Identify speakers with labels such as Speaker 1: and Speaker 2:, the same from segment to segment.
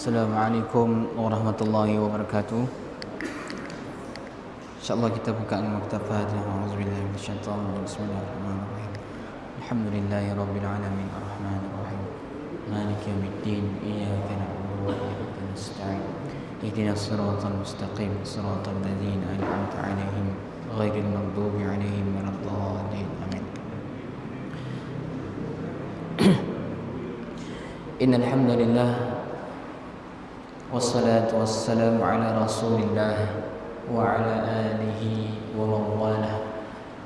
Speaker 1: Assalamualaikum warahmatullahi wabarakatuh. InsyaAllah kita buka maktab Fatihah. A'udzubillahi minasyaitonir rajim. Bismillahirrahmanirrahim. Alhamdulillahi rabbil alamin arrahmanir rahim. Maliki yaumiddin. Iyyaka na'budu wa iyyaka nasta'in. Ihdinas siratal mustaqim. Siratal ladzina an'amta 'alaihim ghairil maghdubi 'alaihim waladdallin. Amin. Innal hamdalillah wassalatu wassalamu ala rasulillah wa ala alihi wa man walah.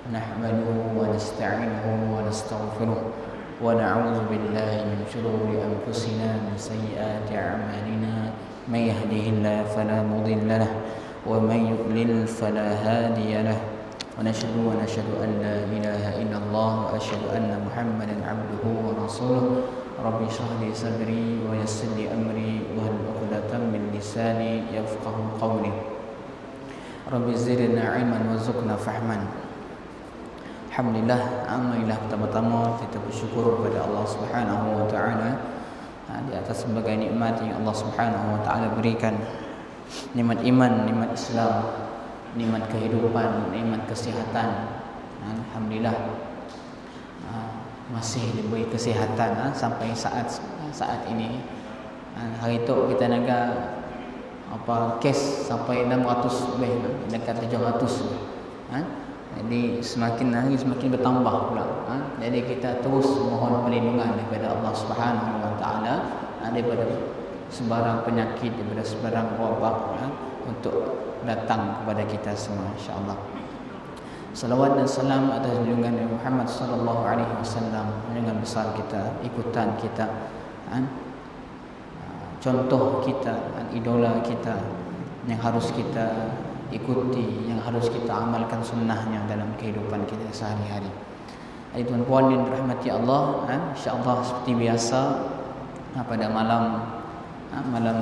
Speaker 1: Nahmaduhu wa nasta'inuhu wa nastaghfiruh wa na'udzu billahi min shururi anfusina wa sayyiati a'malina. May yahdihillahu fala mudilla lahu wa may yudlil fala hadiya lahu. Wa nashhadu an la ilaha illallah wa ashhadu anna Muhammadan 'abduhu wa rasuluh. Rabbi shrah li sadri wa yassir li amri wahlul 'uqdatam min lisani yafqahu qawli. Rabbi zidna 'ilman warzuqna fahman. Alhamdulillah, pertama-tama kita bersyukur kepada Allah Subhanahu wa taala di atas berbagai nikmat yang Allah Subhanahu wa taala berikan. Nikmat iman, nikmat Islam, nikmat kehidupan, nikmat kesihatan. Alhamdulillah masih diberi kesihatan sampai saat ini. Hari itu kita naga kes sampai 600 lebih, dekat 700. Jadi semakin hari semakin bertambah pula. Jadi kita terus mohon perlindungan daripada Allah Subhanahu wa taala daripada sebarang penyakit, daripada sebarang wabak untuk datang kepada kita semua, insya-Allah. Salawat dan salam atas junjungan Nabi Muhammad sallallahu alaihi wasallam, junjungan besar kita, ikutan kita, contoh kita, idola kita yang harus kita ikuti, yang harus kita amalkan sunnahnya dalam kehidupan kita sehari-hari. Jadi tuan-puan yang dirahmati Allah, insya-Allah seperti biasa pada malam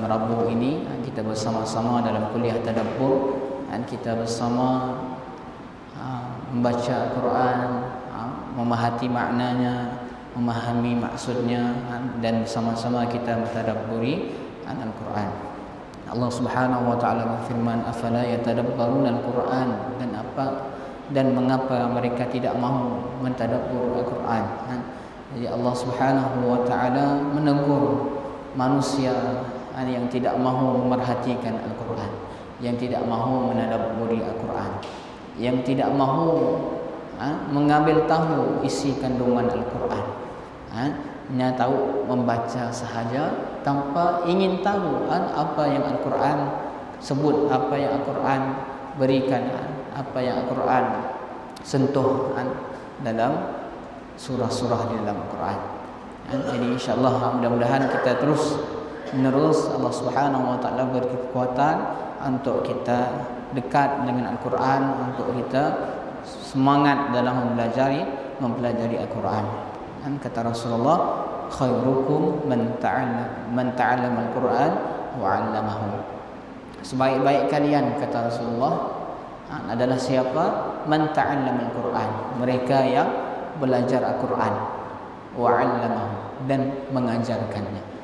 Speaker 1: Rabu ini kita bersama-sama dalam kuliah tadabbur, dan kita bersama membaca Al-Quran, memahati maknanya, memahami maksudnya, dan bersama-sama kita mentadabburi Al-Quran. Allah Subhanahu wa taala berfirman, afala yatadabbaruna Al-Quran, dan mengapa mereka tidak mahu mentadabbur Al-Quran. Jadi Allah Subhanahu wa taala menegur manusia yang tidak mahu memerhatikan Al-Quran, yang tidak mahu menadabburi Al-Quran, yang tidak mahu mengambil tahu isi kandungan Al-Quran. Hanya tahu membaca sahaja tanpa ingin tahu apa yang Al-Quran sebut, apa yang Al-Quran berikan, apa yang Al-Quran sentuh dalam surah-surah di dalam Al-Quran. Jadi insya-Allah mudah-mudahan kita terus menerus Allah Subhanahu wa taala beri kekuatan untuk kita dekat dengan Al-Quran, untuk kita semangat dalam mempelajari Al-Quran. Dan kata Rasulullah, khairukum man ta'allama Al-Quran wa 'allamahu. Sebaik-baik kalian, kata Rasulullah, adalah siapa? Man ta'allama Al-Quran, mereka yang belajar Al-Quran, wa 'allamahu, dan mengajarkannya.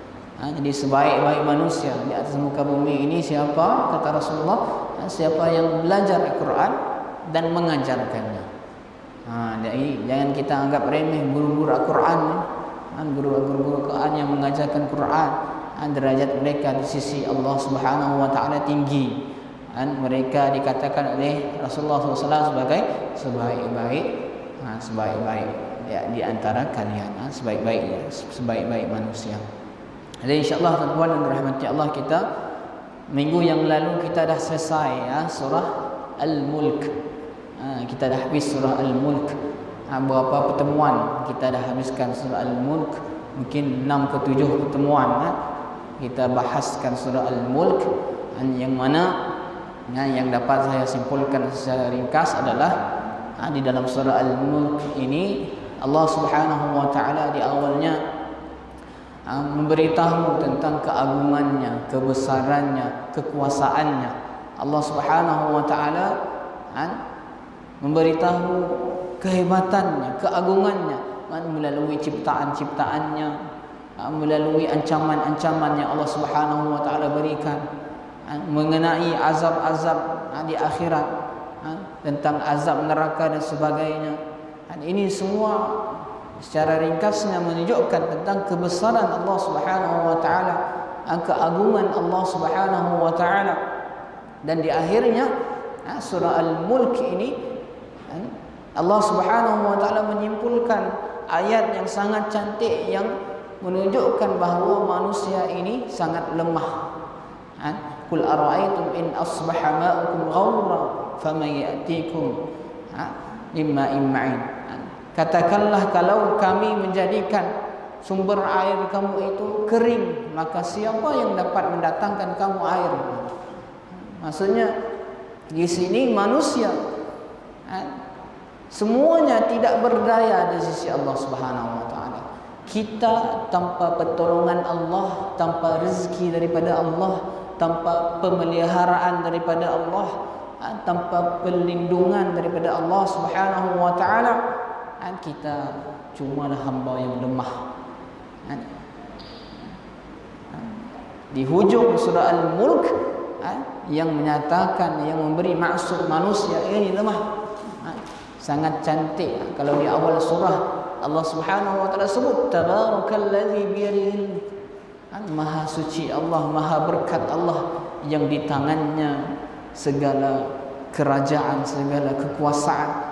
Speaker 1: Jadi sebaik-baik manusia di atas muka bumi ini siapa? Kata Rasulullah, siapa yang belajar Al-Quran dan mengajarkannya. Jadi jangan kita anggap remeh guru-guru Al-Quran, guru-guru Al-Quran yang mengajarkan Quran. Derajat mereka di sisi Allah Subhanahu wa taala tinggi. Mereka dikatakan oleh Rasulullah SAW sebagai sebaik-baik di antara kalian, sebaik-baik manusia. Jadi insya-Allah tuan-tuan dan dirahmati Allah, kita minggu yang lalu kita dah selesai surah Al-Mulk. Kita dah habis surah Al-Mulk. Beberapa pertemuan kita dah habiskan surah Al-Mulk, mungkin 6 ke 7 pertemuan kita bahaskan surah Al-Mulk. Yang mana yang dapat saya simpulkan secara ringkas adalah di dalam surah Al-Mulk ini Allah Subhanahu wa taala di awalnya memberitahu tentang keagungannya, kebesarannya, kekuasaannya. Allah Subhanahu wa taala memberitahu kehebatannya, keagungannya melalui ciptaan-ciptaannya, melalui ancaman-ancaman yang Allah Subhanahu wa taala berikan mengenai azab-azab di akhirat, tentang azab neraka dan sebagainya. Ini semua secara ringkasnya menunjukkan tentang kebesaran Allah Subhanahu wa taala, keagungan Allah Subhanahu wa taala. Dan di akhirnya surah Al-Mulk ini Allah Subhanahu wa taala menyimpulkan ayat yang sangat cantik yang menunjukkan bahawa manusia ini sangat lemah. Qul ara'aytum in asbaha ma'ukum ghawra faman ya'tikum limma'in ma'in. Katakanlah kalau kami menjadikan sumber air kamu itu kering, maka siapa yang dapat mendatangkan kamu air? Maksudnya di sini manusia semuanya tidak berdaya di sisi Allah Subhanahu wa taala. Kita tanpa pertolongan Allah, tanpa rezeki daripada Allah, tanpa pemeliharaan daripada Allah, tanpa perlindungan daripada Allah Subhanahu wa taala, kita cumalah hamba yang lemah. Di hujung surah Al-Mulk yang menyatakan, yang memberi maksud manusia ini lemah, sangat cantik. Kalau di awal surah Allah Subhanahu wa taala sebut tabarakalladzi biyadihi, maha suci Allah, maha berkat Allah yang di tangannya segala kerajaan, segala kekuasaan.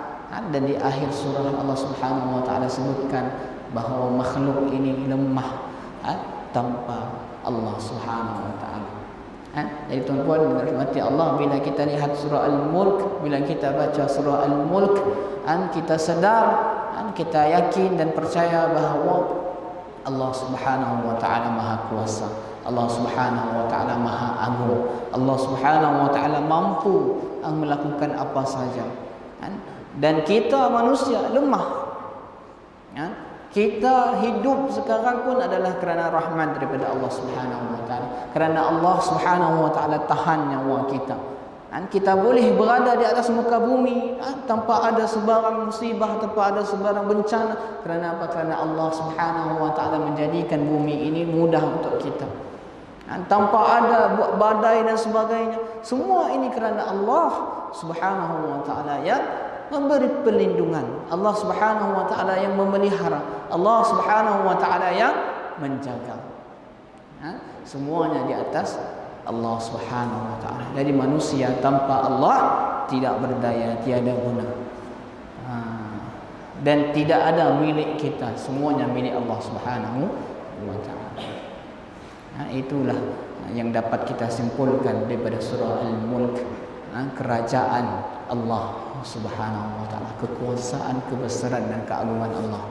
Speaker 1: Dan di akhir surah Allah Subhanahu wa taala sebutkan bahawa makhluk ini lemah tanpa Allah Subhanahu wa taala. Jadi tuan-tuan dan rahmati Allah, bila kita lihat surah Al-Mulk, bila kita baca surah Al-Mulk, kita sedar, kita yakin dan percaya bahawa Allah Subhanahu wa taala maha kuasa, Allah Subhanahu wa taala maha agung, Allah Subhanahu wa taala mampu melakukan apa saja. Dan kita manusia lemah. Kita hidup sekarang pun adalah kerana rahmat daripada Allah Subhanahu wa taala. Kerana Allah Subhanahu wa taala tahan nyawa kita. Kita boleh berada di atas muka bumi tanpa ada sebarang musibah, tanpa ada sebarang bencana. Kerana apa? Kerana Allah Subhanahu wa taala menjadikan bumi ini mudah untuk kita. Tanpa ada badai dan sebagainya. Semua ini kerana Allah Subhanahu wa taala yang memberi perlindungan, Allah Subhanahu wa taala yang memelihara, Allah Subhanahu wa taala yang menjaga. Semuanya di atas Allah Subhanahu wa taala. Jadi manusia tanpa Allah tidak berdaya, tiada guna. Dan tidak ada milik kita, semuanya milik Allah Subhanahu wa taala. Itulah yang dapat kita simpulkan daripada surah Al-Mulk, kerajaan Allah Subhanahu wa taala, kekuasaan, kebesaran dan keagungan Allah.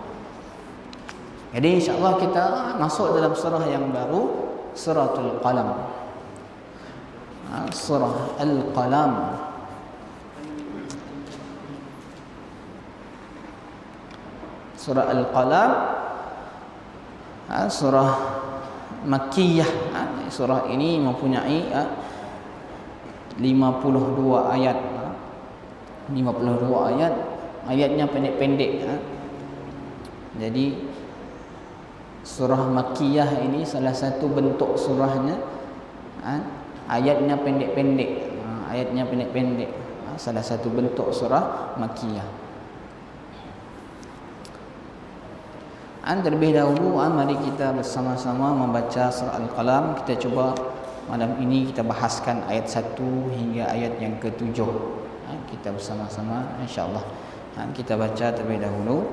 Speaker 1: Jadi insya-Allah kita masuk dalam surah yang baru, suratul Qalam. Surah Al-Qalam. Surah Al-Qalam surah Makkiyah. Surah ini mempunyai 52 ayat. 52 ayat, ayatnya pendek-pendek. Jadi surah Makkiyah ini salah satu bentuk surahnya, ayatnya pendek-pendek. Ayatnya pendek-pendek, salah satu bentuk surah Makkiyah. Terlebih dahulu mari kita bersama-sama membaca surah Al-Qalam. Kita cuba malam ini kita bahaskan ayat 1 hingga ayat yang ke-7. Kita bersama-sama insya-Allah. Kita baca terlebih dahulu.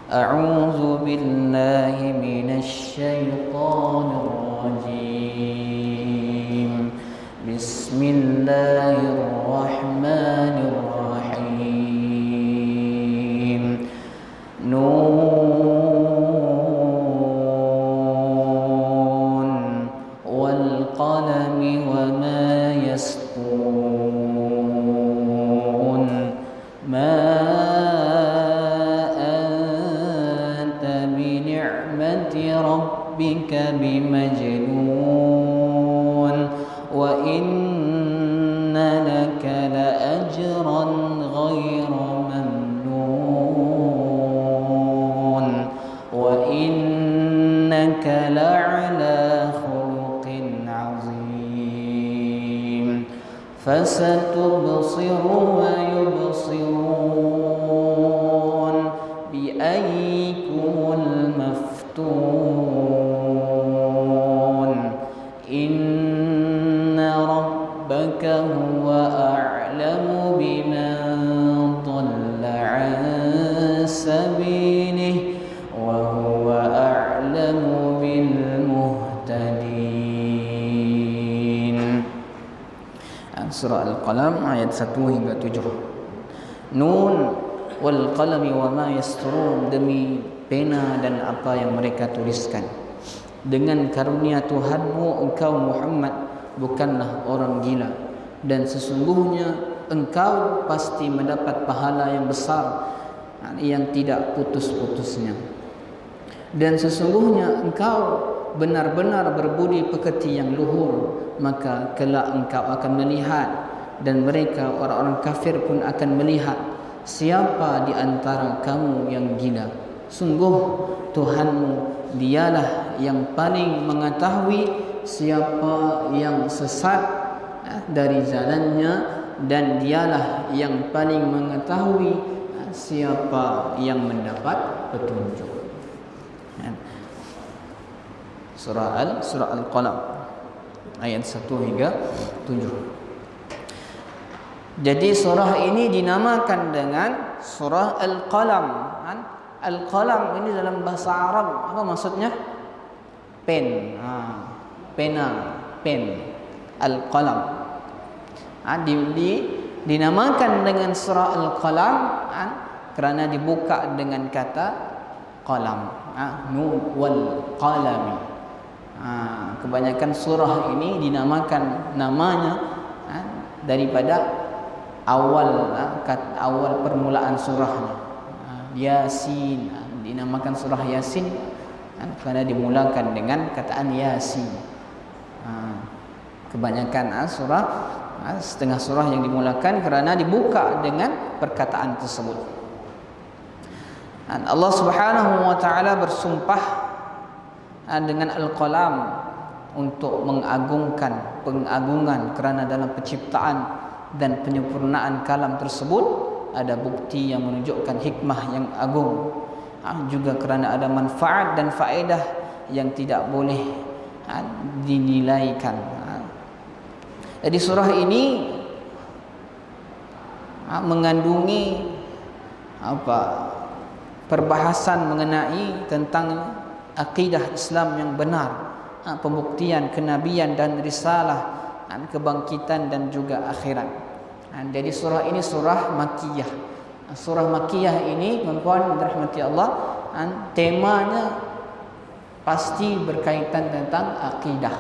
Speaker 1: A'udzu billahi minasy syaithanir rajim. Bismillahirrahmanirrahim. Nun wal qalami wama yasturun. Ma anta bi ni'mati rabbika bimajnun wa inna laka la ajran ghayra mamnun wa inna fasatubsiru wa yubsirun bi ayyikumul maftun inna rabbaka huwa a'lamu biman dhalla 'an sabilihi wa huwa a'lamu bil muhtadin. Surah Al-Qalam ayat 1 hingga 7. Nun wal qalami wa ma yasturun, demi pena dan apa yang mereka tuliskan. Dengan karunia Tuhanmu engkau Muhammad bukanlah orang gila, dan sesungguhnya engkau pasti mendapat pahala yang besar yang tidak putus-putusnya. Dan sesungguhnya engkau benar-benar berbudi pekerti yang luhur, maka kelak engkau akan melihat, dan mereka orang-orang kafir pun akan melihat, siapa di antara kamu yang gila. Sungguh Tuhanmu dialah yang paling mengetahui siapa yang sesat dari jalannya, dan dialah yang paling mengetahui siapa yang mendapat petunjuk. Surah Al-Qalam ayat 1 hingga 7. Jadi surah ini dinamakan dengan surah Al-Qalam. Al-Qalam ini dalam bahasa Arab apa maksudnya? Pen. Pena, pen. Al-Qalam. Dinamakan dengan surah Al-Qalam kerana dibuka dengan kata qalam. Nun wal qalami. Kebanyakan surah ini dinamakan namanya daripada awal permulaan surahnya. Yasin, dinamakan surah Yasin kerana dimulakan dengan kataan Yasin. Kebanyakan setengah surah yang dimulakan kerana dibuka dengan perkataan tersebut. Allah Subhanahu wa taala bersumpah dengan Al-Qalam untuk mengagungkan pengagungan, kerana dalam penciptaan dan penyempurnaan kalam tersebut ada bukti yang menunjukkan hikmah yang agung, juga kerana ada manfaat dan faedah yang tidak boleh dinilaikan. Jadi surah ini mengandungi perbahasan mengenai tentang akidah Islam yang benar, pembuktian kenabian dan risalah, kebangkitan dan juga akhirat. Jadi surah ini surah Makkiyah. Surah Makkiyah ini, tuan-tuan dirahmati Allah, temanya pasti berkaitan tentang akidah.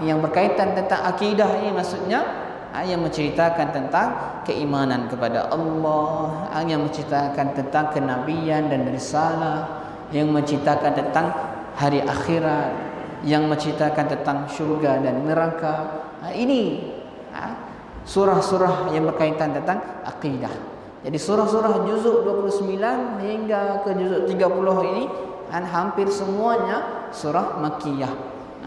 Speaker 1: Yang berkaitan tentang akidah ini maksudnya yang menceritakan tentang keimanan kepada Allah, yang menceritakan tentang kenabian dan risalah, yang menceritakan tentang hari akhirat, yang menceritakan tentang syurga dan neraka. Ini surah-surah yang berkaitan tentang akidah. Jadi surah-surah juzuk 29 hingga ke juzuk 30 ini hampir semuanya surah Makkiyah,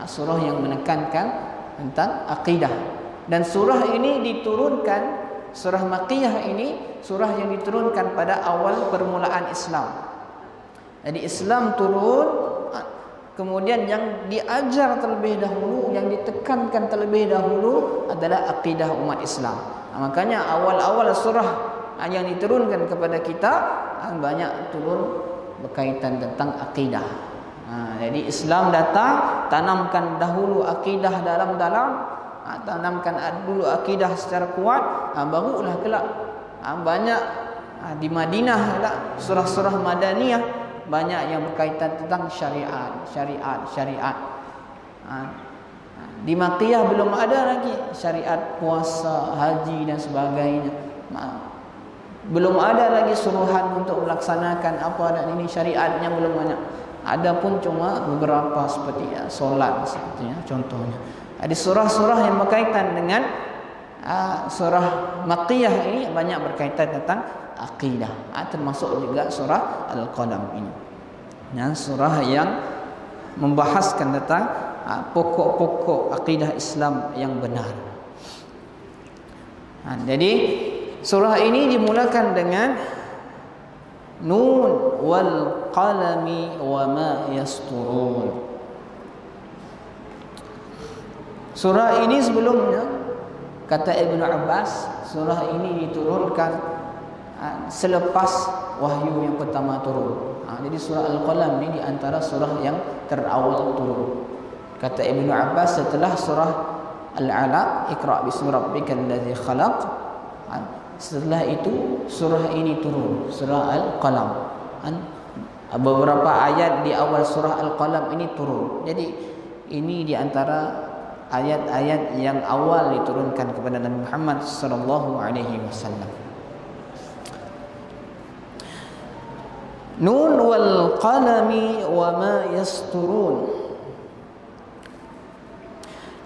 Speaker 1: surah yang menekankan tentang akidah. Dan surah ini diturunkan, surah Makkiyah ini surah yang diturunkan pada awal permulaan Islam. Jadi Islam turun, kemudian yang diajar terlebih dahulu, yang ditekankan terlebih dahulu adalah akidah umat Islam. Makanya awal-awal surah yang diturunkan kepada kita banyak turun berkaitan tentang akidah. Jadi Islam datang, tanamkan dahulu akidah dalam-dalam, tanamkan dulu akidah secara kuat, barulah kelak banyak di Madinah lah, surah-surah Madaniyah banyak yang berkaitan tentang syariat. Di Makkiyah belum ada lagi syariat puasa, haji dan sebagainya. Belum ada lagi suruhan untuk melaksanakan apa dan ini, syariatnya belum banyak. Ada pun cuma beberapa seperti solat sepertinya contohnya. Di surah-surah yang berkaitan dengan surah Makkiyah ini banyak berkaitan tentang akidah, termasuk juga surah Al-Qalam ini. Surah yang membahaskan tentang pokok-pokok akidah Islam yang benar. Jadi surah ini dimulakan dengan Nun wal qalami wa ma yasturun. Surah ini sebelumnya, kata Ibnu Abbas, surah ini diturunkan selepas wahyu yang pertama turun. Jadi surah Al-Qalam ini di antara surah yang terawal turun. Kata Ibnu Abbas, setelah surah Al-Alaq, Iqra' bismi rabbikal ladzi khalaq, setelah itu surah ini turun, surah Al-Qalam. Beberapa ayat di awal surah Al-Qalam ini turun. Jadi ini di antara ayat-ayat yang awal diturunkan kepada Nabi Muhammad sallallahu alaihi wasallam. Nun wal qalami wa ma yasturun.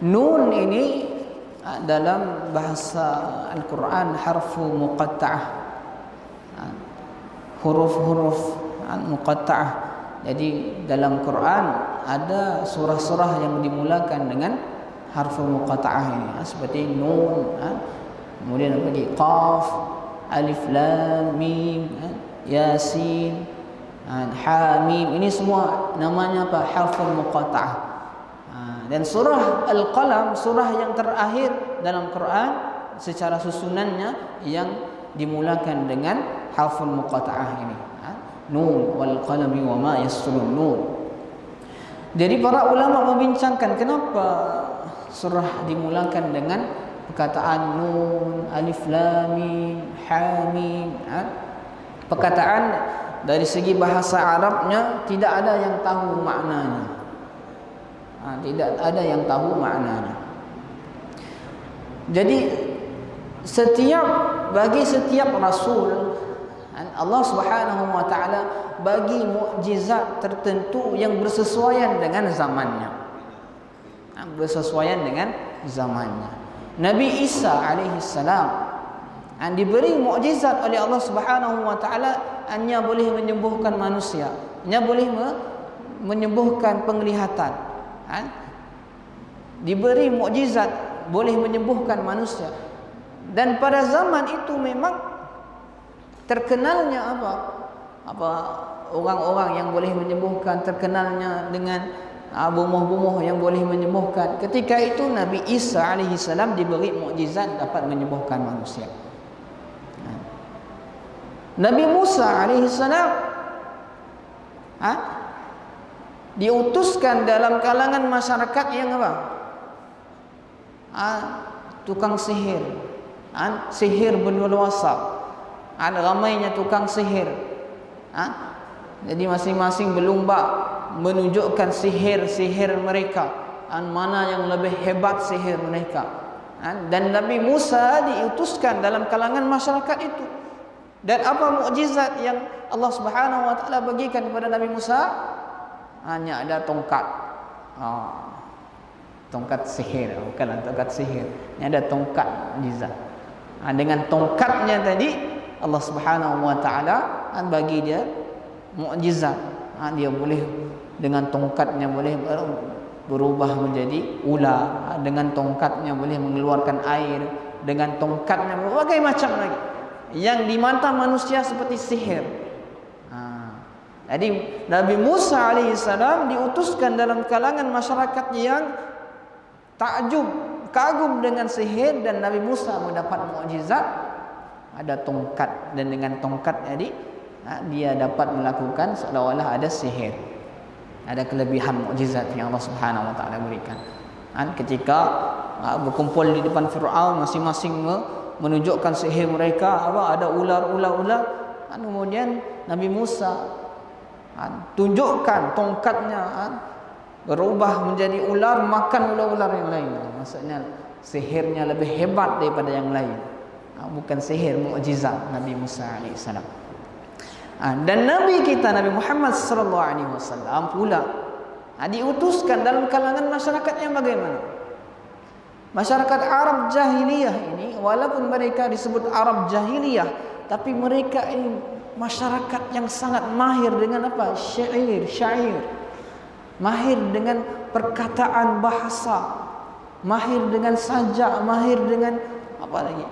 Speaker 1: Nun ini dalam bahasa Al-Quran harfu muqatta'ah, huruf-huruf muqatta'ah. Jadi dalam Quran ada surah-surah yang dimulakan dengan harfu muqatta'ah ini, seperti Nun, kemudian lagi Qaf, Alif Lam Mim, Yasin, Hamim. Ini semua namanya apa? Harfu muqatta'ah. Dan surah Al-Qalam, surah yang terakhir dalam Quran secara susunannya yang dimulakan dengan harful muqatta'ah ini. Nun wal qalami wa ma yasturun. Nun. Jadi para ulama membincangkan kenapa surah dimulakan dengan perkataan Nun, Alif Lam Mim, Hamim. Perkataan dari segi bahasa Arabnya tidak ada yang tahu maknanya. Tidak ada yang tahu maknanya. Jadi bagi setiap rasul, Allah Subhanahu wa taala bagi mukjizat tertentu yang bersesuaian dengan zamannya. Bersesuaian dengan zamannya. Nabi Isa alaihi salam diberi mukjizat oleh Allah Subhanahu wa taala, hanya boleh menyembuhkan manusia, hanya boleh menyembuhkan penglihatan. Diberi mukjizat boleh menyembuhkan manusia. Dan pada zaman itu memang terkenalnya apa orang-orang yang boleh menyembuhkan, terkenalnya dengan bumuh-bumuh yang boleh menyembuhkan. Ketika itu Nabi Isa alaihi salam diberi mukjizat dapat menyembuhkan manusia. Nabi Musa alaihi salam diutuskan dalam kalangan masyarakat yang apa? Tukang sihir. Sihir berluasa. Ramainya tukang sihir. Jadi masing-masing berlumba menunjukkan sihir-sihir mereka. Mana yang lebih hebat sihir mereka. Dan Nabi Musa diutuskan dalam kalangan masyarakat itu. Dan apa mukjizat yang Allah Subhanahu wa taala bagikan kepada Nabi Musa? Hanya ada tongkat. Tongkat sihir, bukan tongkat sihir. Ini ada tongkat mukjizat. Dengan tongkatnya tadi Allah Subhanahu wa taala bagi dia mukjizat. Dia boleh dengan tongkatnya boleh berubah menjadi ular, dengan tongkatnya boleh mengeluarkan air, dengan tongkatnya berbagai macam lagi yang di mata manusia seperti sihir. Jadi Nabi Musa alaihissalam diutuskan dalam kalangan masyarakat yang takjub, kagum dengan sihir, dan Nabi Musa mendapat mukjizat ada tongkat, dan dengan tongkat tadi dia dapat melakukan seolah-olah ada sihir. Ada kelebihan mukjizat yang Allah Subhanahu wa taala berikan. Ketika berkumpul di depan Firaun, masing-masing menunjukkan sihir mereka, ada ular. Kemudian Nabi Musa tunjukkan tongkatnya berubah menjadi ular, makan ular-ular yang lain. Maksudnya sihirnya lebih hebat daripada yang lain. Bukan sihir, mukjizat Nabi Musa alaihissalam. Dan Nabi kita Nabi Muhammad sallallahu alaihi wasallam pula diutuskan dalam kalangan masyarakat yang bagaimana? Masyarakat Arab jahiliyah ini, walaupun mereka disebut Arab jahiliyah, tapi mereka ini masyarakat yang sangat mahir dengan apa? Syair. Mahir dengan perkataan bahasa, mahir dengan sajak, mahir dengan apa lagi?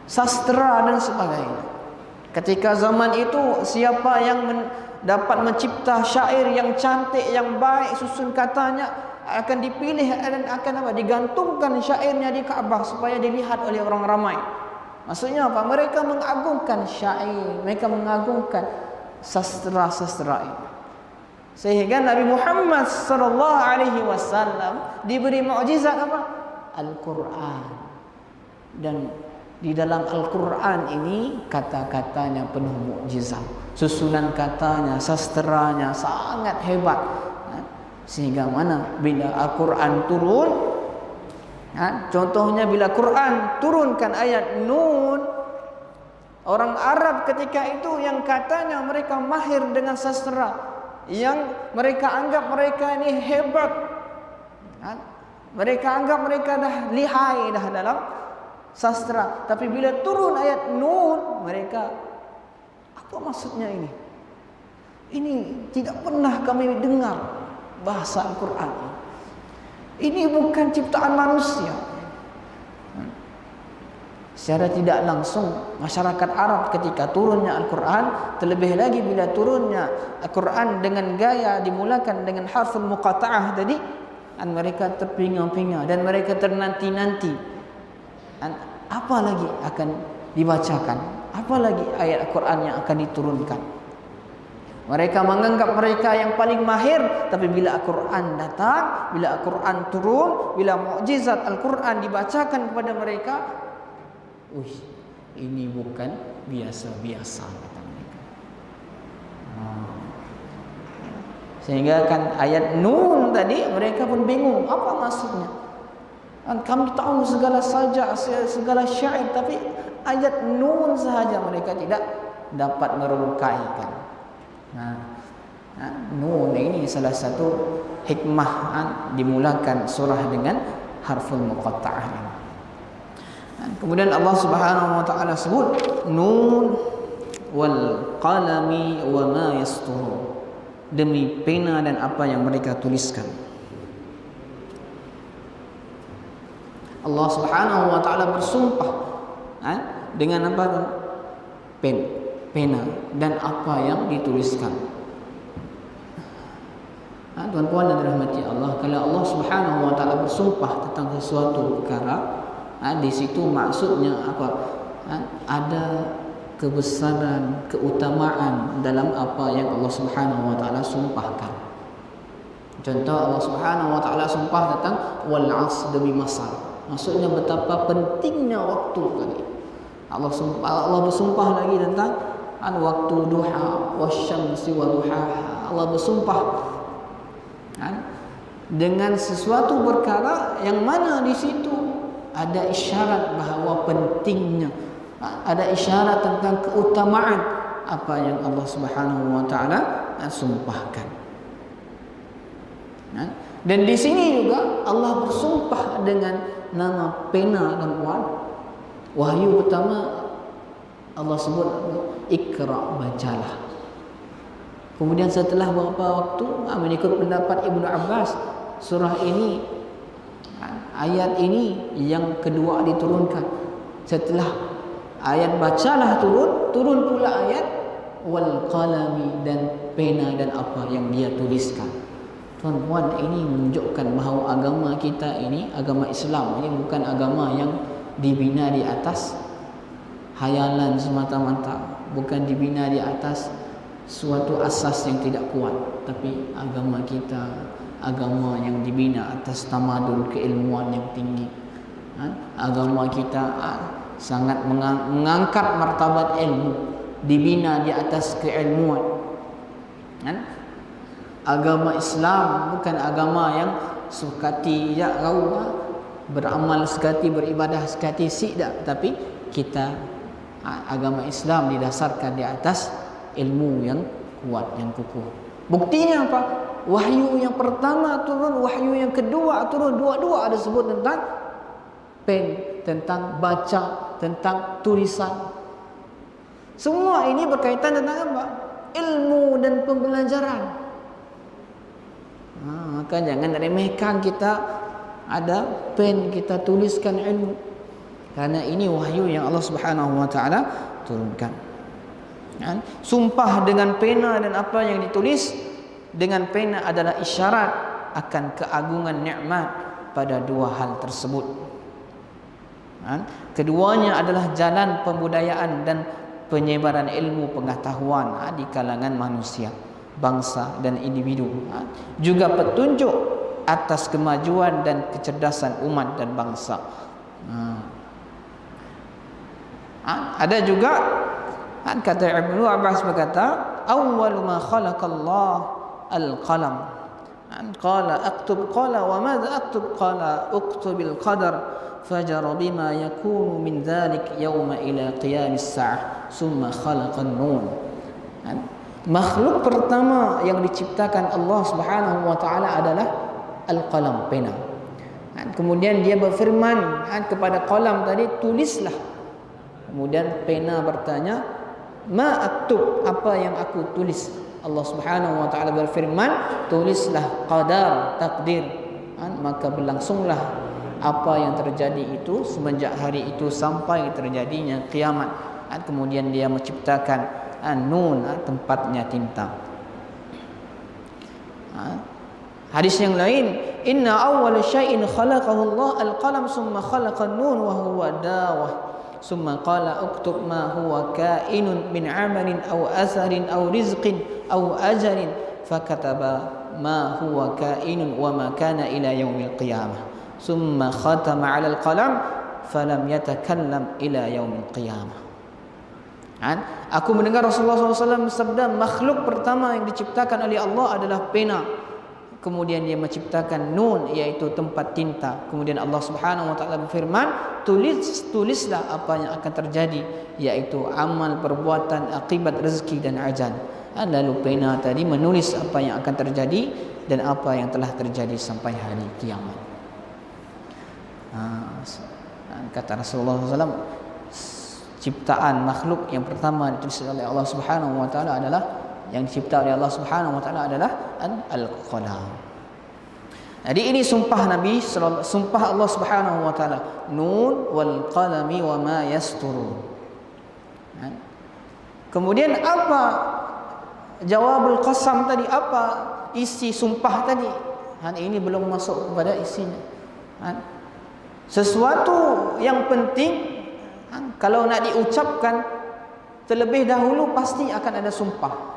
Speaker 1: sastra dan sebagainya. Ketika zaman itu, siapa yang dapat mencipta syair yang cantik, yang baik, susun katanya, akan dipilih dan akan digantungkan syairnya di Kaabah supaya dilihat oleh orang ramai. Maksudnya apa? Mereka mengagungkan syair, mereka mengagungkan sastra-sastra itu. Sehingga Nabi Muhammad sallallahu alaihi wasallam diberi mukjizat apa? Al-Quran. Dan di dalam Al-Quran ini kata-katanya penuh mukjizat. Susunan katanya, sastranya sangat hebat. Sehingga mana bila Al-Quran turun, contohnya bila Quran turunkan ayat Nun, orang Arab ketika itu yang katanya mereka mahir dengan sastra, yang mereka anggap mereka ini hebat, mereka anggap mereka dah lihai dah dalam sastra. Tapi bila turun ayat Nun, mereka, apa maksudnya ini? Ini tidak pernah kami dengar bahasa Al-Quran. Ini bukan ciptaan manusia. Secara tidak langsung masyarakat Arab ketika turunnya Al-Quran, terlebih lagi bila turunnya Al-Quran dengan gaya dimulakan dengan harful muqata'ah tadi, dan mereka terpinga-pinga dan mereka ternanti-nanti, dan apa lagi akan dibacakan, apa lagi ayat Al-Quran yang akan diturunkan. Mereka menganggap mereka yang paling mahir. Tapi bila Al-Quran datang, bila Al-Quran turun, bila mukjizat Al-Quran dibacakan kepada mereka, ini bukan biasa-biasa, kata mereka. Sehingga kan ayat Nun tadi mereka pun bingung, apa maksudnya? Kami tahu segala syair, tapi ayat Nun sahaja mereka tidak dapat merungkaikan. Nun ini salah satu hikmah dimulakan surah dengan harful muqatta'ah ini. Kemudian Allah Subhanahu wa taala sebut Nun wal qalami wa ma yasturun, demi pena dan apa yang mereka tuliskan. Allah Subhanahu wa taala bersumpah dengan apa? Pena dan apa yang dituliskan. Tuan-tuan dan dirahmati Allah, kalau Allah Subhanahu wa taala bersumpah tentang sesuatu perkara, di situ maksudnya apa? Ada kebesaran, keutamaan dalam apa yang Allah Subhanahu wa taala sumpahkan. Contoh, Allah Subhanahu wa taala sumpah tentang wal 'asr, demi masa. Maksudnya betapa pentingnya waktu tadi. Allah bersumpah lagi tentang waktu duha, wasyamsi wa duhaha. Allah bersumpah dengan sesuatu perkara yang mana di situ ada isyarat bahawa pentingnya, ada isyarat tentang keutamaan apa yang Allah Subhanahu wa taala sumpahkan. Dan di sini juga Allah bersumpah dengan nama pena dan wahyu pertama Allah sebut Iqra, bacalah. Kemudian setelah beberapa waktu, mengikut pendapat Ibnu Abbas, surah ini, ayat ini yang kedua diturunkan. Setelah ayat bacalah turun pula ayat wal qalami, dan pena dan apa yang dia tuliskan. Tuan-tuan, ini menunjukkan bahawa agama kita ini, agama Islam ini bukan agama yang dibina di atas hayalan semata-mata, bukan dibina di atas suatu asas yang tidak kuat, tapi agama kita agama yang dibina atas tamadun, keilmuan yang tinggi. Agama kita sangat mengangkat martabat ilmu, dibina di atas keilmuan. Agama Islam bukan agama yang sekati beramal sekati, beribadah sekati, tidak, tapi kita agama Islam didasarkan di atas ilmu yang kuat, yang kukuh. Buktinya apa? Wahyu yang pertama turun, wahyu yang kedua turun, dua-dua ada sebut tentang pen, tentang baca, tentang tulisan. Semua ini berkaitan tentang apa? Ilmu dan pembelajaran. Maka jangan remehkan kita ada pen, kita tuliskan ilmu. Kerana ini wahyu yang Allah Subhanahu wa taala turunkan. Sumpah dengan pena dan apa yang ditulis dengan pena adalah isyarat akan keagungan nikmat pada dua hal tersebut. Keduanya adalah jalan pembudayaan dan penyebaran ilmu pengetahuan di kalangan manusia, bangsa dan individu. Juga petunjuk atas kemajuan dan kecerdasan umat dan bangsa. Ada juga kata Ibnu Abbas berkata, awwalu ma khalaqallah al-qalam. Qala aktub, qala wa madza aktub, qala uktubil qadar fajara bima yakunu min dhalik yawma ila qiyamis sa'ah summa khalaqan nun. Makhluk pertama yang diciptakan Allah Subhanahu wa taala adalah al-qalam, pena. Kemudian dia berfirman kepada qalam tadi, tulislah. Kemudian pena bertanya, ma aktub, apa yang aku tulis? Allah Subhanahu wa taala berfirman, tulislah qadar, takdir. Maka berlangsunglah apa yang terjadi itu semenjak hari itu sampai terjadinya kiamat. Kemudian dia menciptakan nun, tempatnya tinta. Hadis yang lain, inna awwal syai'in khalaqahu Allah al-qalam summa khalaqan nun wa huwa dawah. Summa qala uktub ma huwa kainun min amalin aw atharin aw rizqin aw ajalin fakataba ma huwa kainun wa ma kana ila yaumil qiyamah. Summa khatama 'ala al-qalam falam yatakallam ila yaumil qiyamah. Aku mendengar Rasulullah SAW bersabda, makhluk pertama yang diciptakan oleh Allah adalah pena. Kemudian dia menciptakan nun, iaitu tempat tinta. Kemudian Allah Subhanahu wa taala berfirman, tulislah apa yang akan terjadi, iaitu amal, perbuatan, akibat, rezeki dan ajal. Lalu pena tadi menulis apa yang akan terjadi dan apa yang telah terjadi sampai hari kiamat. Kata Rasulullah SAW, ciptaan makhluk yang pertama ditulis oleh Allah Subhanahu wa taala adalah, yang dicipta oleh Allah Subhanahu wa taala adalah al-qalam. Jadi ini sumpah Nabi, sumpah Allah Subhanahu wa taala, nun wal qalami wa ma yasturun. Kemudian apa jawabul qasam tadi, apa isi sumpah tadi? Ini belum masuk kepada isinya. Sesuatu yang penting kalau nak diucapkan terlebih dahulu pasti akan ada sumpah.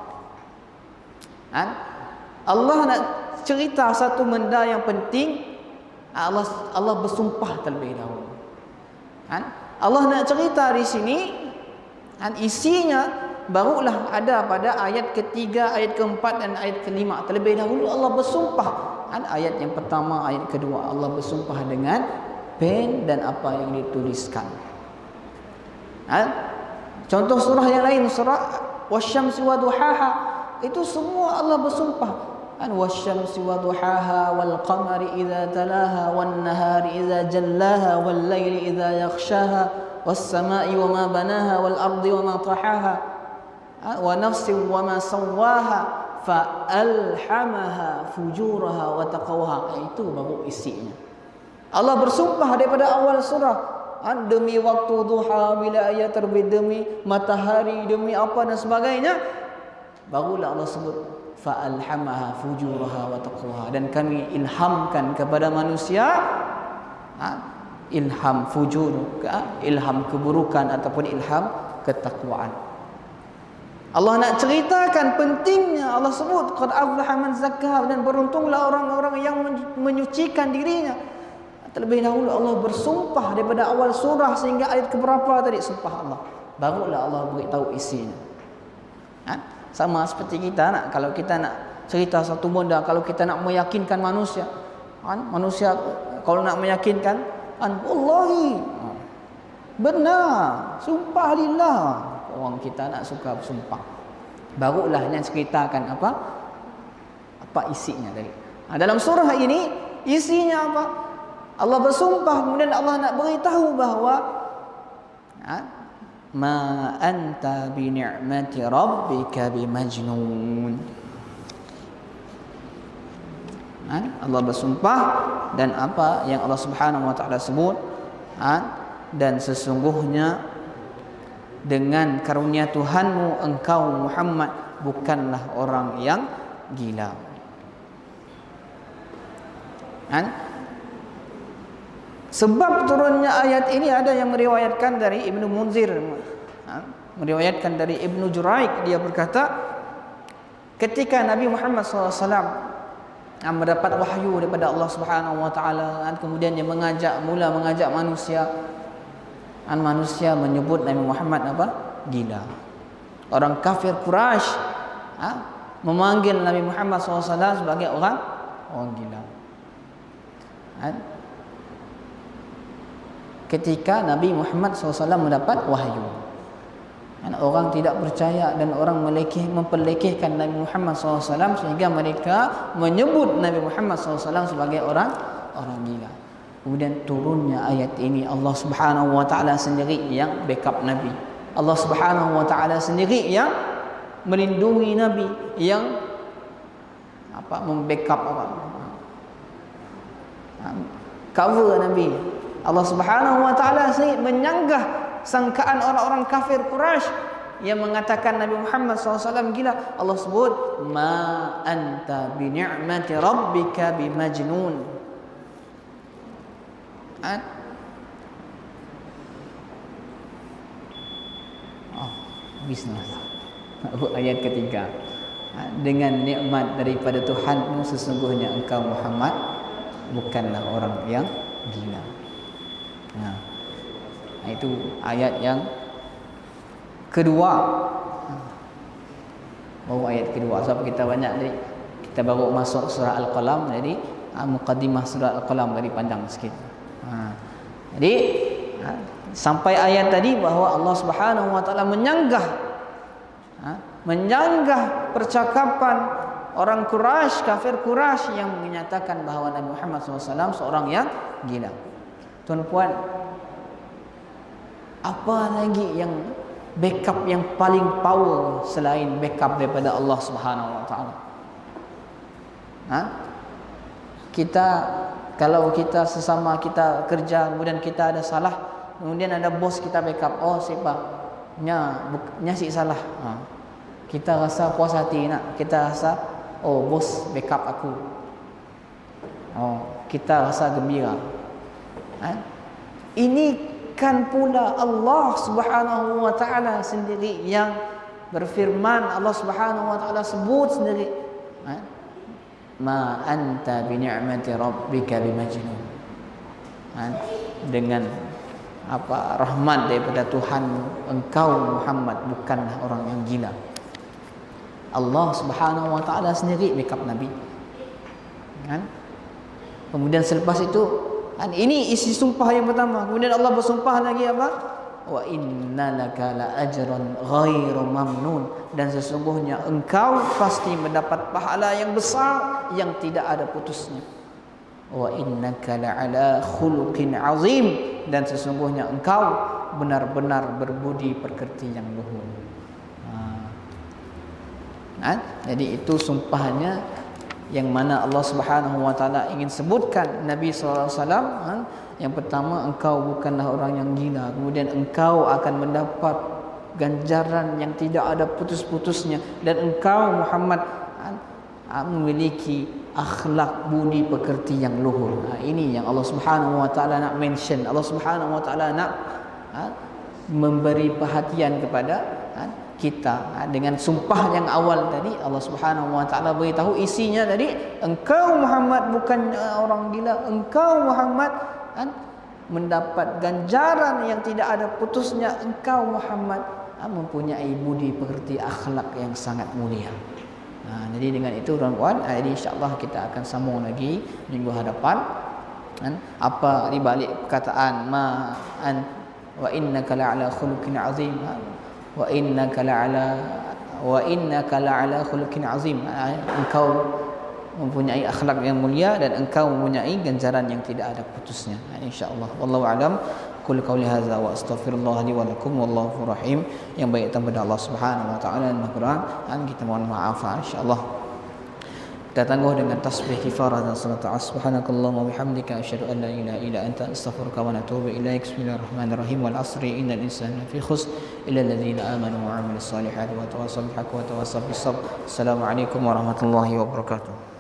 Speaker 1: Allah nak cerita satu benda yang penting, Allah bersumpah terlebih dahulu. Allah nak cerita di sini, isinya barulah ada pada ayat ketiga, ayat keempat dan ayat kelima. Terlebih dahulu Allah bersumpah. Ayat yang pertama, ayat kedua, Allah bersumpah dengan pen dan apa yang dituliskan. Contoh surah yang lain, surah wasyamsi wa duhaha, itu semua Allah bersumpah. Wasyamsi wa duhaha wal qamari idza talaha wan nahari idza jallaha wal laili idza yakhshaha was samai wa ma banaha wal ardi wa ma tahaha wa nafsin wa ma sawwaha fa alhamaha fujuraha wa taqwaha. Itu baru isinya. Allah bersumpah daripada awal surah, demi waktu duha, bila ia terbit, demi matahari, demi apa dan sebagainya. Barulah Allah sebut fa alhamaha fujuraha wa taqwaha, dan kami ilhamkan kepada manusia ilham fujur, ilham keburukan ataupun ilham ketakwaan. Allah nak ceritakan pentingnya, Allah sebut qad aflaha man zakkaha, dan beruntunglah orang-orang yang menyucikan dirinya. Terlebih dahulu Allah bersumpah daripada awal surah sehingga ayat keberapa tadi, sumpah Allah. Barulah Allah beritahu isinya. Sama seperti kita kalau kita nak cerita satu benda, kalau kita nak meyakinkan manusia, manusia kalau nak meyakinkan, wallahi benar, sumpah lillah. Orang kita nak suka bersumpah. Barulah nak ceritakan apa isinya tadi. Dalam surah ini isinya apa? Allah bersumpah, kemudian Allah nak beritahu bahawa ma anta bi ni'mati rabbika bimajnun. Allah bersumpah, dan apa yang Allah Subhanahu wa taala sebut, dan sesungguhnya dengan karunia Tuhanmu engkau Muhammad bukanlah orang yang gila. Sebab turunnya ayat ini ada yang meriwayatkan dari Ibnu Munzir, meriwayatkan dari Ibnu Juraik, dia berkata ketika Nabi Muhammad SAW mendapat wahyu daripada Allah Subhanahu wa taala, kemudian dia mula mengajak manusia, manusia menyebut Nabi Muhammad apa? Gila. Orang kafir Quraisy memanggil Nabi Muhammad SAW sebagai orang gila. Ketika Nabi Muhammad SAW mendapat wahyu, orang tidak percaya dan orang memperlekehkan Nabi Muhammad SAW sehingga mereka menyebut Nabi Muhammad SAW sebagai orang gila. Kemudian turunnya ayat ini, Allah Subhanahu wa taala sendiri yang backup Nabi. Allah Subhanahu wa taala sendiri yang melindungi Nabi, yang membackup cover Nabi. Allah Subhanahu wa taala sendiri menyanggah sangkaan orang-orang kafir Quraisy yang mengatakan Nabi Muhammad SAW gila. Allah sebut, ma anta bi ni'mati rabbika bimajnun. Bismillah. Ayat ketiga. Dengan nikmat daripada Tuhanmu sesungguhnya engkau Muhammad bukanlah orang yang gila. Itu ayat yang kedua. Ayat kedua. Sebab kita banyak tadi, kita baru masuk surah Al-Qalam, jadi muqaddimah surah Al-Qalam tadi pandang sikit. Jadi sampai ayat tadi bahawa Allah Subhanahu wa taala menyanggah percakapan orang Quraisy, kafir Quraisy yang menyatakan bahawa Nabi Muhammad SAW seorang yang gila. Tuan-puan, apa lagi yang backup yang paling power selain backup daripada Allah Subhanahu wa taala? Kita, kalau kita sesama kita kerja, kemudian kita ada salah, kemudian ada bos kita backup, nya si salah. Kita rasa puas hati nak, kita rasa bos backup aku. Kita rasa gembira. Ini kan pula Allah Subhanahu wa taala sendiri yang berfirman. Allah Subhanahu wa taala sebut sendiri, ma anta bi ni'mati rabbika bimajnun. Dengan rahmat daripada Tuhan engkau Muhammad bukanlah orang yang gila. Allah Subhanahu wa taala sendiri backup Nabi. Kemudian selepas itu, ini isi sumpah yang pertama. Kemudian Allah bersumpah lagi apa? Wa innalaka la ajran ghairu mamnun, dan sesungguhnya engkau pasti mendapat pahala yang besar yang tidak ada putusnya. Wa innaka la ala khuluqin azim, dan sesungguhnya engkau benar-benar berbudi pekerti yang luhur. Jadi itu sumpahnya yang mana Allah Subhanahu wa taala ingin sebutkan Nabi sallallahu alaihi wasallam. Yang pertama, engkau bukanlah orang yang gila. Kemudian engkau akan mendapat ganjaran yang tidak ada putus-putusnya, dan engkau Muhammad memiliki akhlak budi pekerti yang luhur. Ini yang Allah Subhanahu wa taala nak mention. Allah Subhanahu wa taala nak memberi perhatian kepada kita. Dengan sumpah yang awal tadi, Allah Subhanahu wa taala beritahu isinya tadi, engkau Muhammad bukan orang gila, engkau Muhammad mendapat ganjaran yang tidak ada putusnya, engkau Muhammad mempunyai budi pekerti akhlak yang sangat mulia. Jadi dengan itu tuan-tuan, ini insya-Allah kita akan sambung lagi minggu hadapan. Apa di balik perkataan wa innaka la'ala khuluqin azim, wa innaka la'ala khuluqin azim. Engkau mempunyai akhlak yang mulia dan engkau mempunyai ganjaran yang tidak ada putusnya. Insya-Allah. Wallahu a'lam. Qul qauli hadza wa astaghfirullah li wa lakum wallahu rahim. Yang baik kepada Allah Subhanahu wa taala dan Al-Quran, kita mohon maaf insya-Allah. Kita tangguh dengan tasbih kifarah dan salat subhanakallahumma wa bihamdika asyhadu an la ilaha illa anta astaghfiruka wa atubu ilaik. Bismillahirrahmanirrahim. Wal asri innal insana fi khusr illa alladhina amanu wa 'amilus solihati wa tawassaw bil haqqi wa tawassaw bis sabr. Assalamualaikum warahmatullahi wabarakatuh.